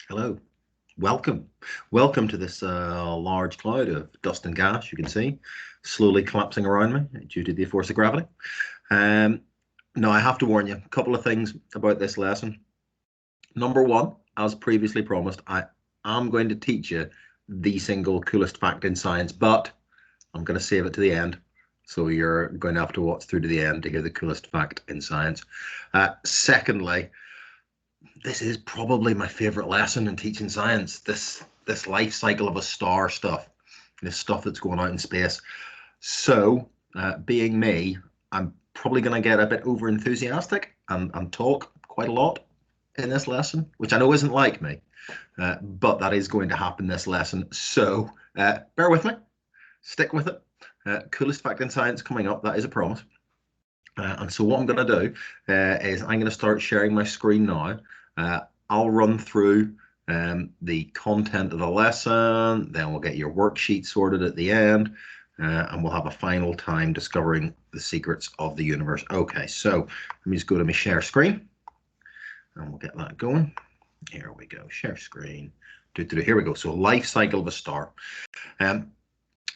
Hello, welcome. Welcome to this large cloud of dust and gas you can see slowly collapsing around me due to the force of gravity. Um, Now, I have to warn you a couple of things about this lesson. Number one, as previously promised, I am going to teach you the single coolest fact in science, but I'm going to save it to the end. So you're going to have to watch through to the end to hear the coolest fact in science. Secondly, this is probably my favorite lesson in teaching science. This life cycle of a star stuff, this stuff that's going out in space. So, being me, I'm probably going to get a bit over enthusiastic and talk quite a lot in this lesson, which I know isn't like me, but that is going to happen this lesson. So, bear with me, stick with it. Coolest fact in science coming up. That is a promise. And so what I'm going to do is I'm going to start sharing my screen now. I'll run through the content of the lesson, then we'll get your worksheet sorted at the end, and we'll have a final time discovering the secrets of the universe. Okay, so let me just go to my share screen, and we'll get that going. Here we go, share screen. Here we go. So life cycle of a star.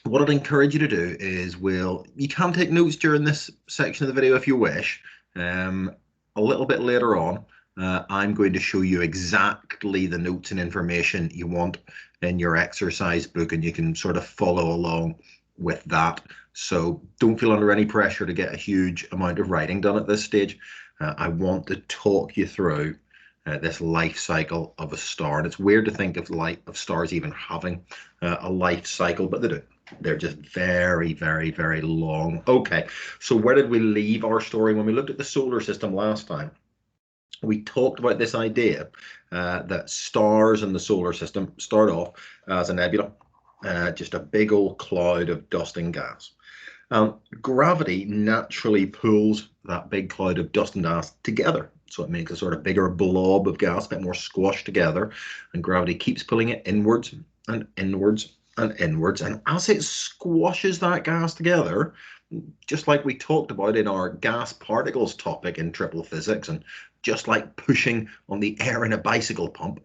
What I'd encourage you to do is you can take notes during this section of the video if you wish. A little bit later on, I'm going to show you exactly the notes and information you want in your exercise book, and you can sort of follow along with that. So don't feel under any pressure to get a huge amount of writing done at this stage. I want to talk you through this life cycle of a star. And it's weird to think of stars even having a life cycle, but they do. They're just very, very, very long. Okay, so where did we leave our story when we looked at the solar system last time? We talked about this idea that stars in the solar system start off as a nebula, just a big old cloud of dust and gas. Gravity naturally pulls that big cloud of dust and gas together. So it makes a sort of bigger blob of gas, a bit more squashed together, and gravity keeps pulling it inwards and inwards and inwards. And as it squashes that gas together, just like we talked about in our gas particles topic in triple physics, and just like pushing on the air in a bicycle pump,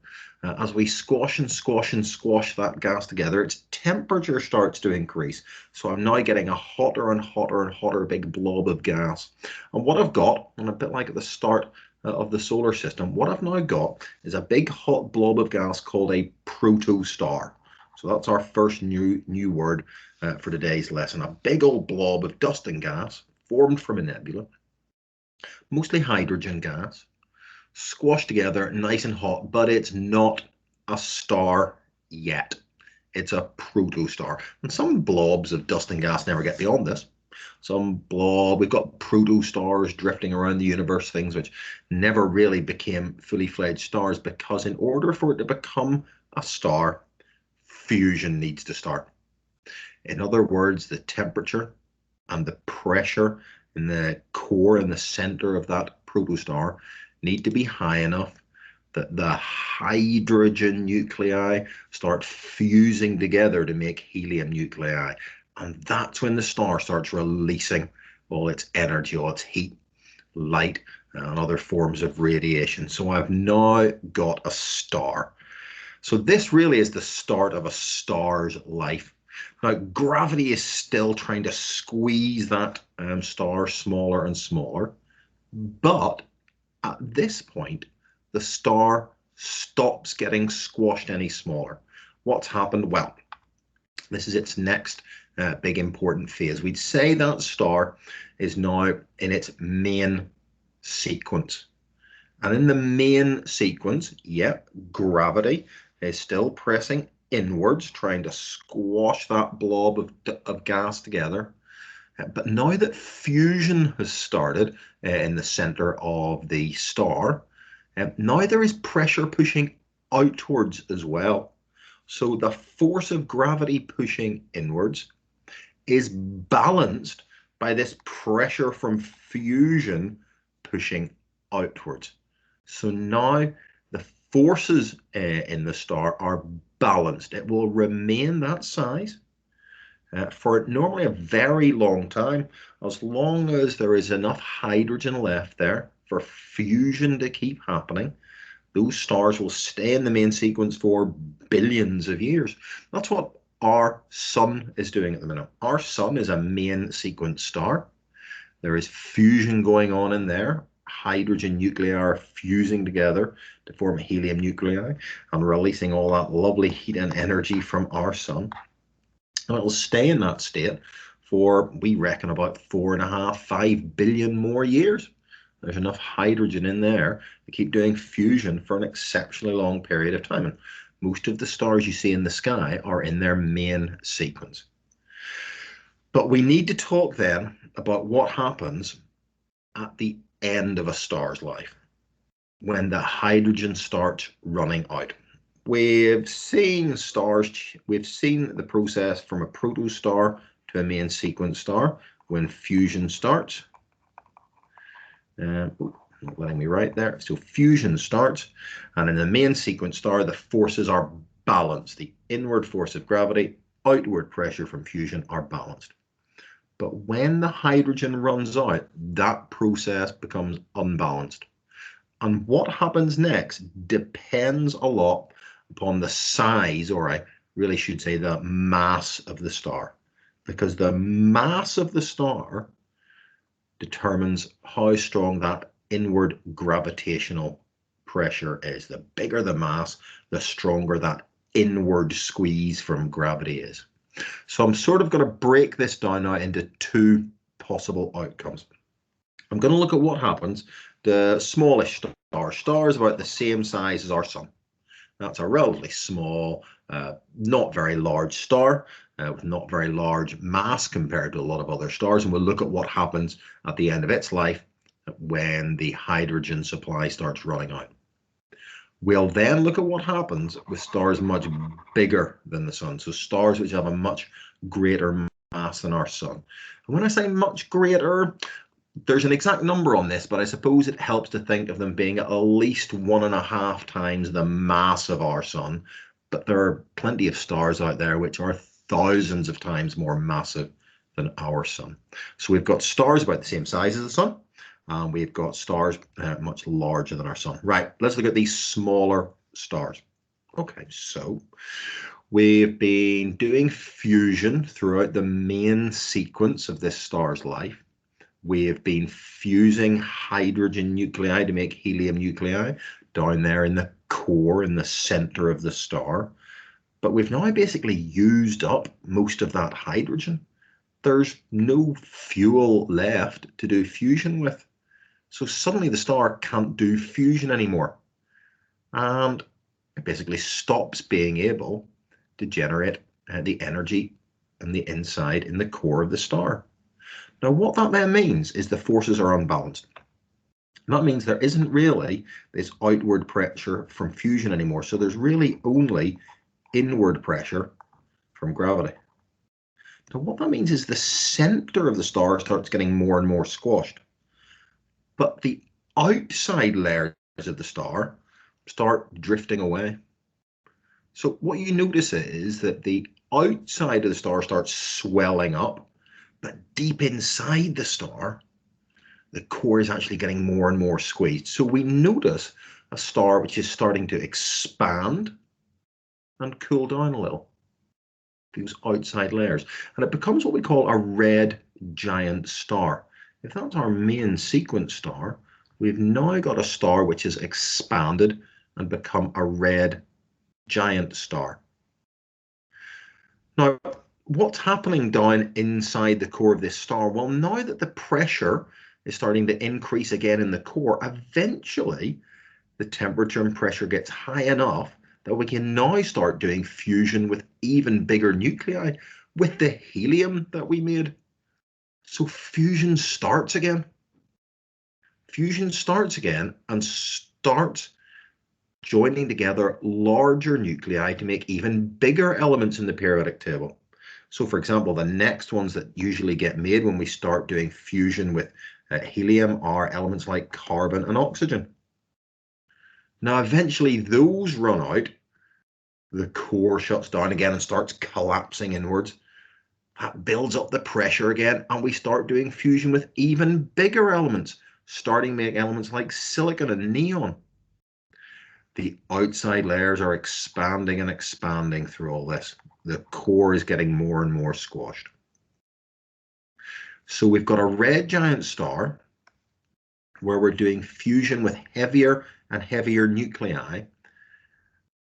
as we squash and squash and squash that gas together, its temperature starts to increase. So I'm now getting a hotter and hotter and hotter big blob of gas. And what I've got, and a bit like at the start of the solar system, what I've now got is a big hot blob of gas called a protostar. So that's our first new word for today's lesson. A big old blob of dust and gas formed from a nebula, mostly hydrogen gas, squashed together, nice and hot, but it's not a star yet. It's a protostar. And some blobs of dust and gas never get beyond this. We've got protostars drifting around the universe, things which never really became fully fledged stars, because in order for it to become a star, fusion needs to start. In other words, the temperature and the pressure in the core and the center of that protostar need to be high enough that the hydrogen nuclei start fusing together to make helium nuclei. And that's when the star starts releasing all its energy, all its heat, light, and other forms of radiation. So I've now got a star. So this really is the start of a star's life. Now, gravity is still trying to squeeze that star smaller and smaller, but at this point, the star stops getting squashed any smaller. What's happened? Well, this is its next big important phase. We'd say that star is now in its main sequence. And in the main sequence, gravity is still pressing inwards, trying to squash that blob of gas together. But now that fusion has started in the center of the star, now there is pressure pushing outwards as well. So the force of gravity pushing inwards is balanced by this pressure from fusion pushing outwards. So now the forces in the star are balanced. It will remain that size for normally a very long time, as long as there is enough hydrogen left there for fusion to keep happening, those stars will stay in the main sequence for billions of years. That's what our sun is doing at the minute. Our sun is a main sequence star. There is fusion going on in there. Hydrogen nuclei are fusing together to form helium nuclei and releasing all that lovely heat and energy from our sun. And it'll stay in that state for, we reckon, about 4.5, 5 billion more years. There's enough hydrogen in there to keep doing fusion for an exceptionally long period of time. And most of the stars you see in the sky are in their main sequence. But we need to talk then about what happens at the end of a star's life when the hydrogen starts running out. We've seen the process from a protostar to a main sequence star when fusion starts. Not letting me write there. So fusion starts, and in the main sequence star, the forces are balanced. The inward force of gravity, outward pressure from fusion are balanced. But when the hydrogen runs out, that process becomes unbalanced. And what happens next depends a lot upon the size, or I really should say the mass of the star, because the mass of the star determines how strong that inward gravitational pressure is. The bigger the mass, the stronger that inward squeeze from gravity is. So I'm sort of going to break this down now into two possible outcomes. I'm going to look at what happens. The smallish star is about the same size as our sun. That's a relatively small, not very large star, with not very large mass compared to a lot of other stars. And we'll look at what happens at the end of its life when the hydrogen supply starts running out. We'll then look at what happens with stars much bigger than the sun. So stars which have a much greater mass than our sun. And when I say much greater, there's an exact number on this, but I suppose it helps to think of them being at least 1.5 times the mass of our sun. But there are plenty of stars out there which are thousands of times more massive than our sun. So we've got stars about the same size as the sun. We've got stars much larger than our sun. Right, let's look at these smaller stars. Okay, so we've been doing fusion throughout the main sequence of this star's life. We've been fusing hydrogen nuclei to make helium nuclei down there in the core, in the center of the star. But we've now basically used up most of that hydrogen. There's no fuel left to do fusion with. So suddenly the star can't do fusion anymore. And it basically stops being able to generate the energy in the inside, in the core of the star. Now, what that then means is the forces are unbalanced. And that means there isn't really this outward pressure from fusion anymore. So there's really only inward pressure from gravity. So what that means is the center of the star starts getting more and more squashed. But the outside layers of the star start drifting away. So what you notice is that the outside of the star starts swelling up, but deep inside the star, the core is actually getting more and more squeezed. So we notice a star which is starting to expand and cool down a little, these outside layers. And it becomes what we call a red giant star. If that's our main sequence star, we've now got a star which has expanded and become a red giant star. Now, what's happening down inside the core of this star? Well, now that the pressure is starting to increase again in the core, eventually the temperature and pressure gets high enough that we can now start doing fusion with even bigger nuclei with the helium that we made. So fusion starts again. Fusion starts again and starts joining together larger nuclei to make even bigger elements in the periodic table. So for example, the next ones that usually get made when we start doing fusion with helium are elements like carbon and oxygen. Now, eventually those run out, the core shuts down again and starts collapsing inwards. That builds up the pressure again, and we start doing fusion with even bigger elements, starting to make elements like silicon and neon. The outside layers are expanding and expanding through all this. The core is getting more and more squashed. So we've got a red giant star where we're doing fusion with heavier and heavier nuclei.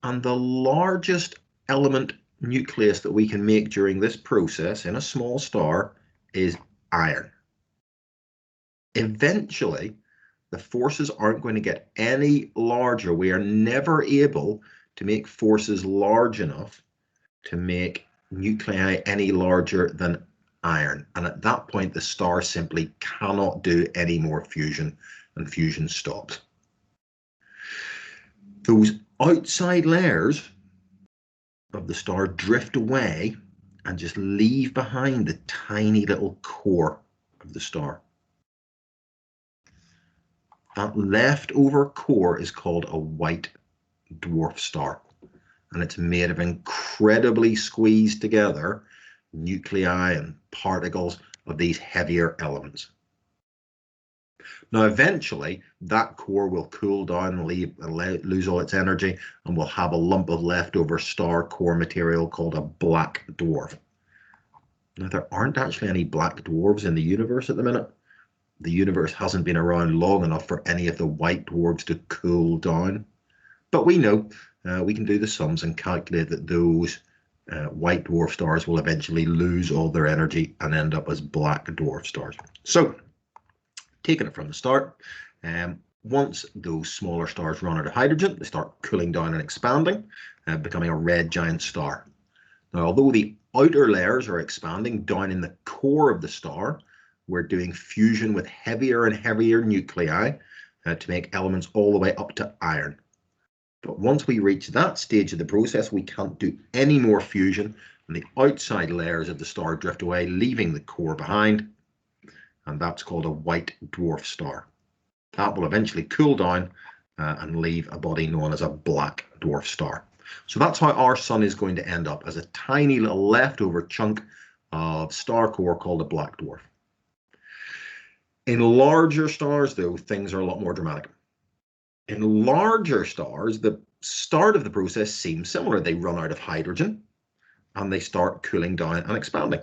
And the largest element nucleus that we can make during this process in a small star is iron. Eventually, the forces aren't going to get any larger. We are never able to make forces large enough to make nuclei any larger than iron. And at that point, the star simply cannot do any more fusion, and fusion stops. Those outside layers of the star drift away and just leave behind the tiny little core of the star. That leftover core is called a white dwarf star, and it's made of incredibly squeezed together nuclei and particles of these heavier elements. Now, eventually, that core will cool down and lose all its energy, and we'll have a lump of leftover star core material called a black dwarf. Now, there aren't actually any black dwarves in the universe at the minute. The universe hasn't been around long enough for any of the white dwarfs to cool down. But we know, we can do the sums and calculate that those white dwarf stars will eventually lose all their energy and end up as black dwarf stars. So, taking it from the start, once those smaller stars run out of hydrogen, they start cooling down and expanding, becoming a red giant star. Now, although the outer layers are expanding down in the core of the star, we're doing fusion with heavier and heavier nuclei to make elements all the way up to iron. But once we reach that stage of the process, we can't do any more fusion, and the outside layers of the star drift away, leaving the core behind, and that's called a white dwarf star. That will eventually cool down and leave a body known as a black dwarf star. So that's how our sun is going to end up, as a tiny little leftover chunk of star core called a black dwarf. In larger stars, though, things are a lot more dramatic. In larger stars, the start of the process seems similar. They run out of hydrogen and they start cooling down and expanding.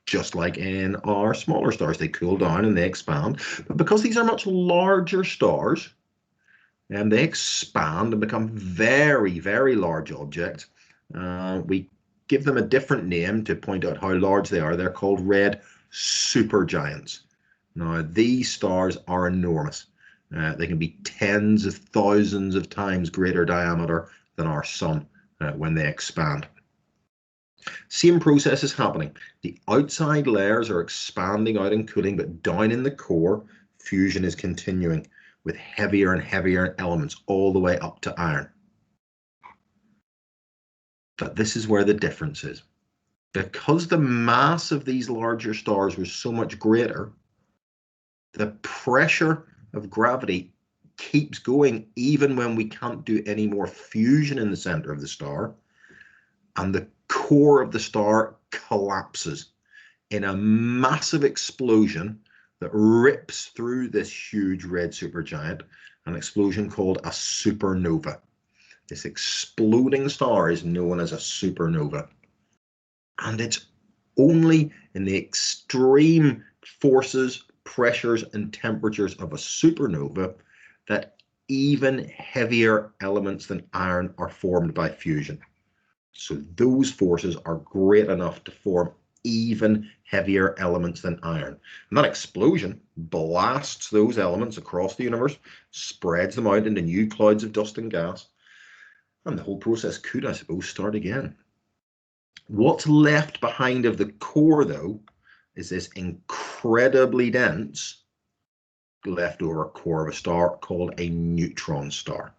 Just like in our smaller stars, they cool down and they expand. But because these are much larger stars, and they expand and become very, very large objects, we give them a different name to point out how large they are. They're called red supergiants. Now, these stars are enormous. They can be tens of thousands of times greater diameter than our sun when they expand. Same process is happening. The outside layers are expanding out and cooling, but down in the core, fusion is continuing with heavier and heavier elements all the way up to iron. But this is where the difference is. Because the mass of these larger stars was so much greater, the pressure of gravity keeps going even when we can't do any more fusion in the center of the star, and the core of the star collapses in a massive explosion that rips through this huge red supergiant, an explosion called a supernova. This exploding star is known as a supernova. And it's only in the extreme forces, pressures, and temperatures of a supernova that even heavier elements than iron are formed by fusion. So those forces are great enough to form even heavier elements than iron. And that explosion blasts those elements across the universe, spreads them out into new clouds of dust and gas, and the whole process could, I suppose, start again. What's left behind of the core, though, is this incredibly dense leftover core of a star called a neutron star.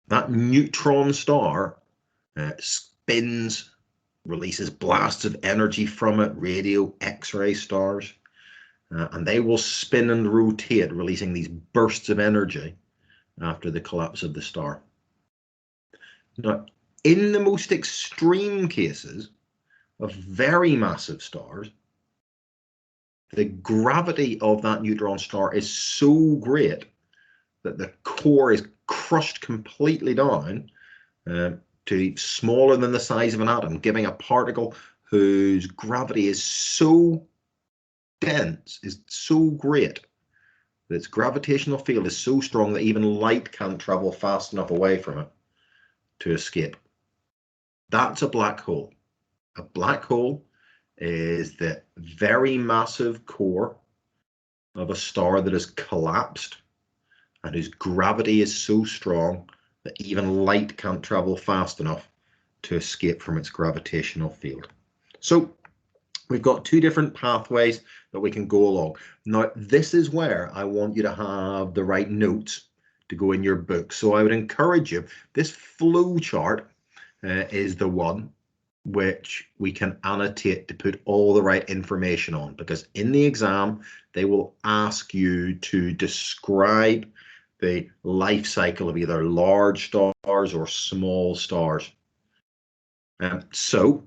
That neutron star spins, releases blasts of energy from it, radio, X-ray stars, and they will spin and rotate, releasing these bursts of energy after the collapse of the star. Now, in the most extreme cases of very massive stars, the gravity of that neutron star is so great that the core is crushed completely down to smaller than the size of an atom, giving a particle whose gravity is so dense, is so great, that its gravitational field is so strong that even light can't travel fast enough away from it to escape. That's a black hole. A black hole is the very massive core of a star that has collapsed and whose gravity is so strong that even light can't travel fast enough to escape from its gravitational field. So we've got two different pathways that we can go along. Now, this is where I want you to have the right notes to go in your book. So I would encourage you, this flow chart is the one which we can annotate to put all the right information on, because in the exam, they will ask you to describe the life cycle of either large stars or small stars. So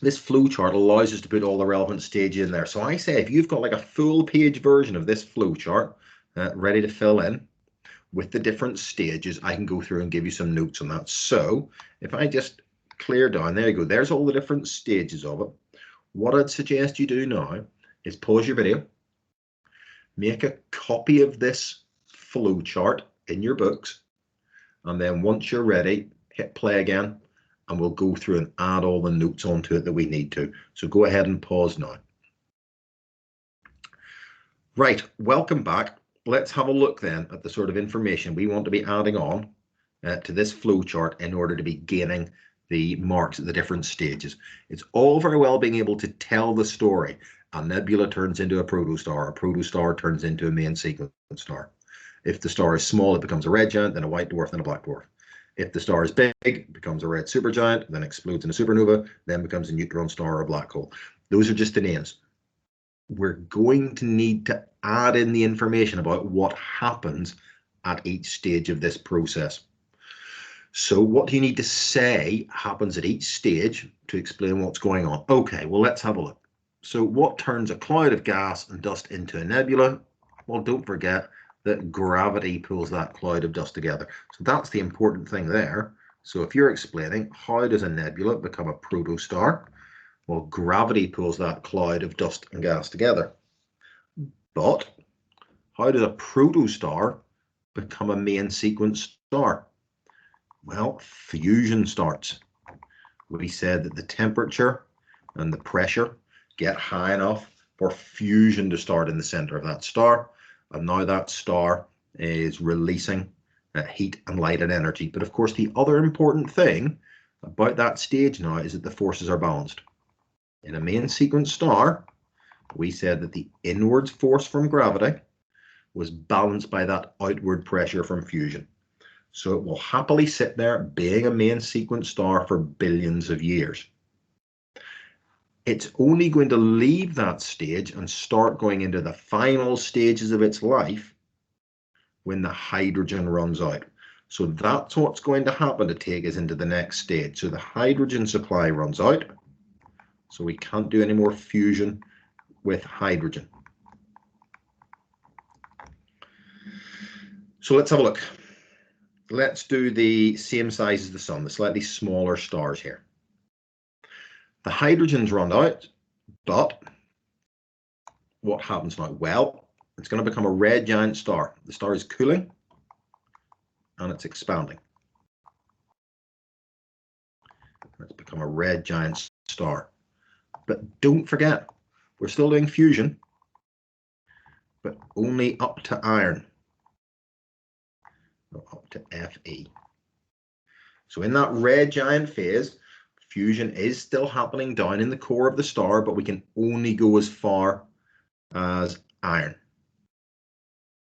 this flow chart allows us to put all the relevant stages in there. So I say if you've got like a full page version of this flow chart ready to fill in with the different stages, I can go through and give you some notes on that. So if I just clear down, there you go, there's all the different stages of it. What I'd suggest you do now is pause your video, make a copy of this flow chart in your books, and then once you're ready, hit play again, and we'll go through and add all the notes onto it that we need to. So go ahead and pause now. Right, welcome back. Let's have a look then at the sort of information we want to be adding on to this flow chart in order to be gaining the marks at the different stages. It's all very well being able to tell the story. A nebula turns into a protostar turns into a main sequence star. If the star is small, it becomes a red giant, then a white dwarf, then a black dwarf. If the star is big, it becomes a red supergiant, then explodes in a supernova, then becomes a neutron star or a black hole. Those are just the names. We're going to need to add in the information about what happens at each stage of this process. So what do you need to say happens at each stage to explain what's going on? Okay, well, let's have a look. So what turns a cloud of gas and dust into a nebula? Well, don't forget that gravity pulls that cloud of dust together. So that's the important thing there. So if you're explaining how does a nebula become a protostar? Well, gravity pulls that cloud of dust and gas together. But how does a protostar become a main sequence star? Well, fusion starts. We said that the temperature and the pressure get high enough for fusion to start in the center of that star. And now that star is releasing heat and light and energy. But of course, the other important thing about that stage now is that the forces are balanced. In a main sequence star, we said that the inwards force from gravity was balanced by that outward pressure from fusion. So it will happily sit there being a main sequence star for billions of years. It's only going to leave that stage and start going into the final stages of its life when the hydrogen runs out. So that's what's going to happen to take us into the next stage. So the hydrogen supply runs out. So we can't do any more fusion with hydrogen. So let's have a look. Let's do the same size as the sun, the slightly smaller stars here. The hydrogen's run out, but what happens now? Well, it's going to become a red giant star. The star is cooling and it's expanding. It's become a red giant star. But don't forget, we're still doing fusion, but only up to iron. Up to Fe. So in that red giant phase, fusion is still happening down in the core of the star, but we can only go as far as iron.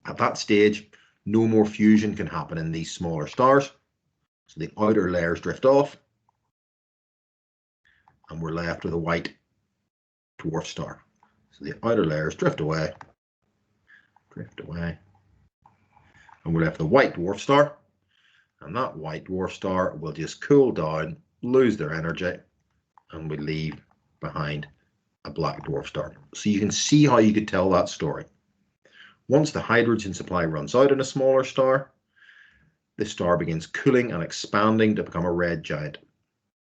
At that stage, no more fusion can happen in these smaller stars. So the outer layers drift off, and we're left with a white dwarf star. So the outer layers drift away, and we're left with a white dwarf star, and that white dwarf star will just cool down, lose their energy, and we leave behind a black dwarf star. So you can see how you could tell that story. Once the hydrogen supply runs out in a smaller star, the star begins cooling and expanding to become a red giant.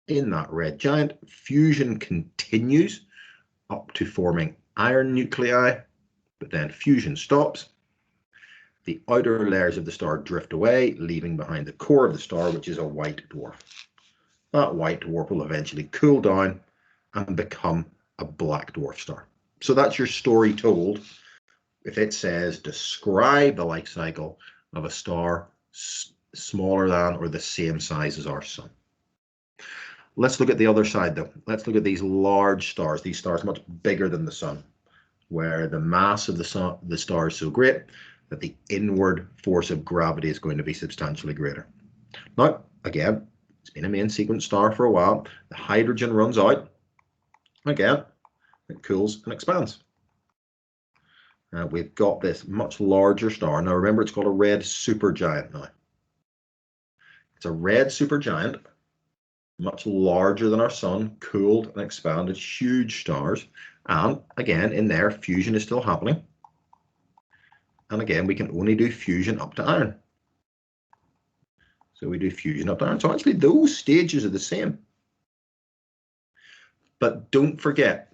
In that red giant, fusion continues up to forming iron nuclei, but then fusion stops. The outer layers of the star drift away, leaving behind the core of the star, which is a white dwarf. That white dwarf will eventually cool down and become a black dwarf star. So that's your story told if it says describe the life cycle of a star smaller than or the same size as our sun. Let's look at the other side though. Let's look at these large stars, these stars much bigger than the sun, where the mass of the star is so great that the inward force of gravity is going to be substantially greater. Now, again, it's been a main sequence star for a while. The hydrogen runs out. Again, it cools and expands. We've got this much larger star. Now remember, it's called a red supergiant now. It's a red supergiant, much larger than our sun, cooled and expanded, huge stars. And again, in there, fusion is still happening. And again, we can only do fusion up to iron. So we do fusion up to iron. So actually, those stages are the same. But don't forget,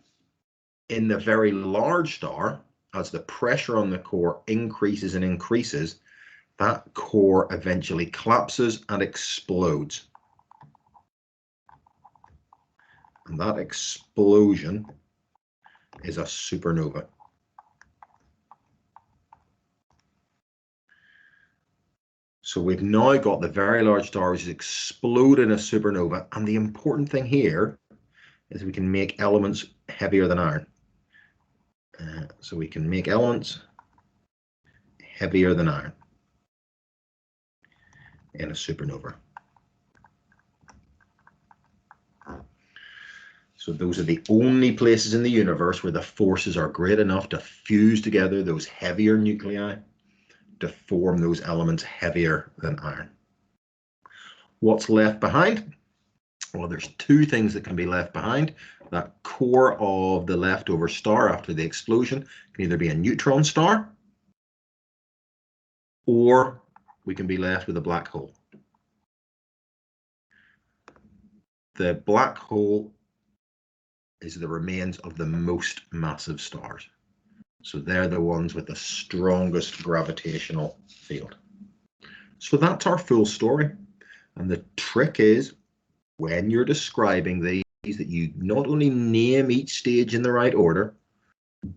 in the very large star, as the pressure on the core increases and increases, that core eventually collapses and explodes. And that explosion is a supernova. So we've now got the very large star which is exploding a supernova. And the important thing here is we can make elements heavier than iron. So we can make elements heavier than iron in a supernova. So those are the only places in the universe where the forces are great enough to fuse together those heavier nuclei to form those elements heavier than iron. What's left behind? Well, there's two things that can be left behind. That core of the leftover star after the explosion can either be a neutron star, or we can be left with a black hole. The black hole is the remains of the most massive stars. So they're the ones with the strongest gravitational field. So that's our full story. And the trick is, when you're describing these, that you not only name each stage in the right order,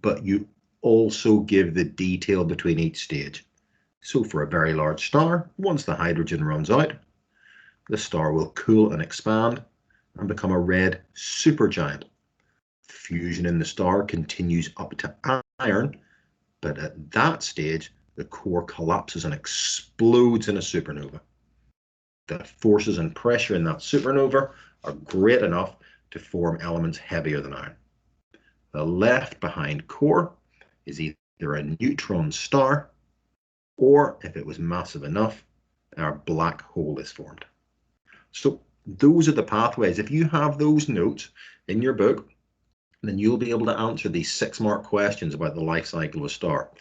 but you also give the detail between each stage. So for a very large star, once the hydrogen runs out, the star will cool and expand and become a red supergiant. Fusion in the star continues up to iron, but at that stage, the core collapses and explodes in a supernova. The forces and pressure in that supernova are great enough to form elements heavier than iron. The left behind core is either a neutron star, or if it was massive enough, our black hole is formed. So those are the pathways. If you have those notes in your book, then you'll be able to answer these 6-mark questions about the life cycle of a star.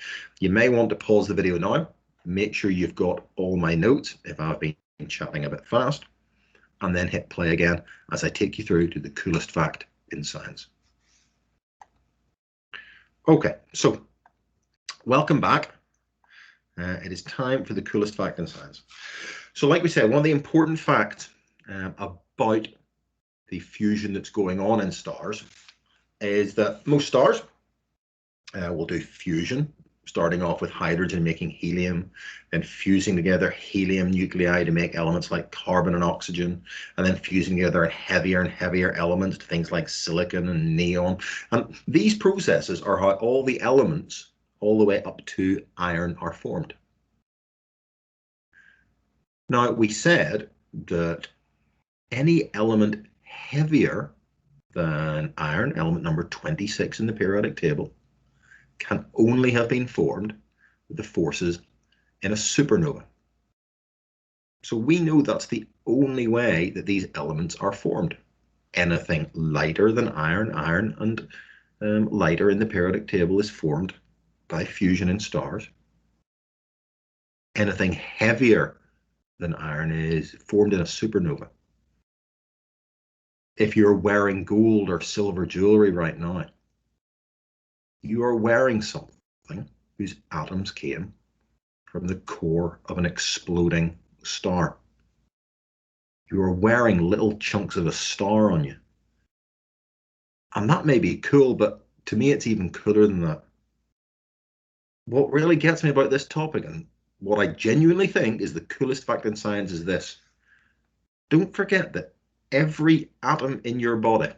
You may want to pause the video now, make sure you've got all my notes if I've been chatting a bit fast, and then hit play again as I take you through to the coolest fact in science. Okay, so welcome back. It is time for the coolest fact in science. So like we said, one of the important facts about the fusion that's going on in stars is that most stars will do fusion, starting off with hydrogen making helium, then fusing together helium nuclei to make elements like carbon and oxygen, and then fusing together heavier and heavier elements to things like silicon and neon. And these processes are how all the elements, all the way up to iron, are formed. Now, we said that any element heavier than iron, element number 26 in the periodic table, can only have been formed with the forces in a supernova. So we know that's the only way that these elements are formed. Anything lighter than iron, and lighter in the periodic table, is formed by fusion in stars. anything heavier than iron is formed in a supernova. If you're wearing gold or silver jewelry right now, you are wearing something whose atoms came from the core of an exploding star. You are wearing little chunks of a star on you. And that may be cool, but to me, it's even cooler than that. What really gets me about this topic, and what I genuinely think is the coolest fact in science, is this. Don't forget that every atom in your body,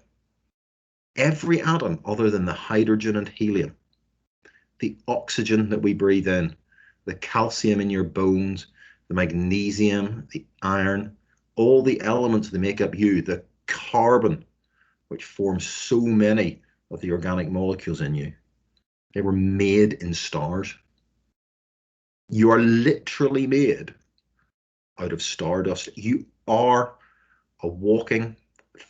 every atom other than the hydrogen and helium, the oxygen that we breathe in, the calcium in your bones, the magnesium, the iron, all the elements that make up you, the carbon, which forms so many of the organic molecules in you, they were made in stars. You are literally made out of stardust. You are a walking,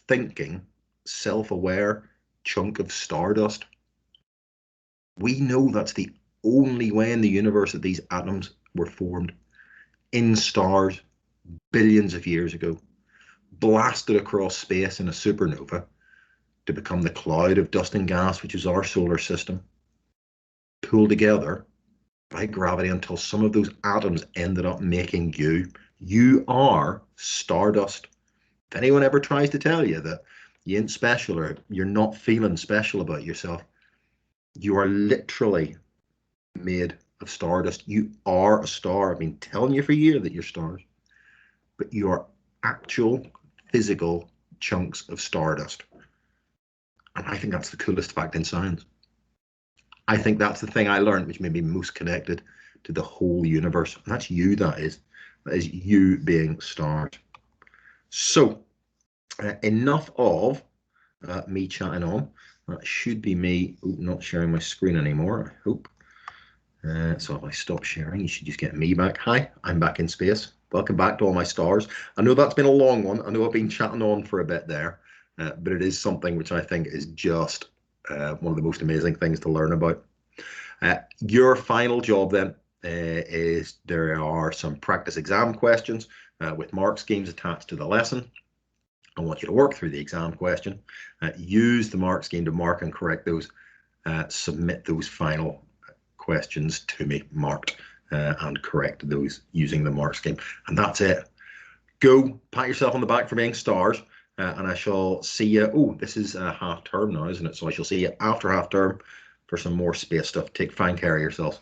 thinking, self-aware chunk of stardust. We know that's the only way in the universe that these atoms were formed, in stars billions of years ago, blasted across space in a supernova to become the cloud of dust and gas, which is our solar system, pulled together by gravity until some of those atoms ended up making you. You are stardust. If anyone ever tries to tell you that you ain't special or you're not feeling special about yourself, you are literally made of stardust. You are a star. I've been telling you for years that you're stars, but you are actual physical chunks of stardust. And I think that's the coolest fact in science. I think that's the thing I learned which made me most connected to the whole universe. And that's you, that is. That is you being stars. So, enough of me chatting on. That should be me not sharing my screen anymore, I hope. So if I stop sharing, you should just get me back. Hi, I'm back in space. Welcome back to all my stars. I know that's been a long one. I know I've been chatting on for a bit there, but it is something which I think is just one of the most amazing things to learn about. Your final job then is there are some practice exam questions with mark schemes attached to the lesson. I want you to work through the exam question, use the mark scheme to mark and correct those, submit those final questions to me marked and correct those using the mark scheme. And that's it. Go pat yourself on the back for being stars. And I shall see you. Oh, this is half term now, isn't it? So I shall see you after half term for some more space stuff. Take fine care of yourselves.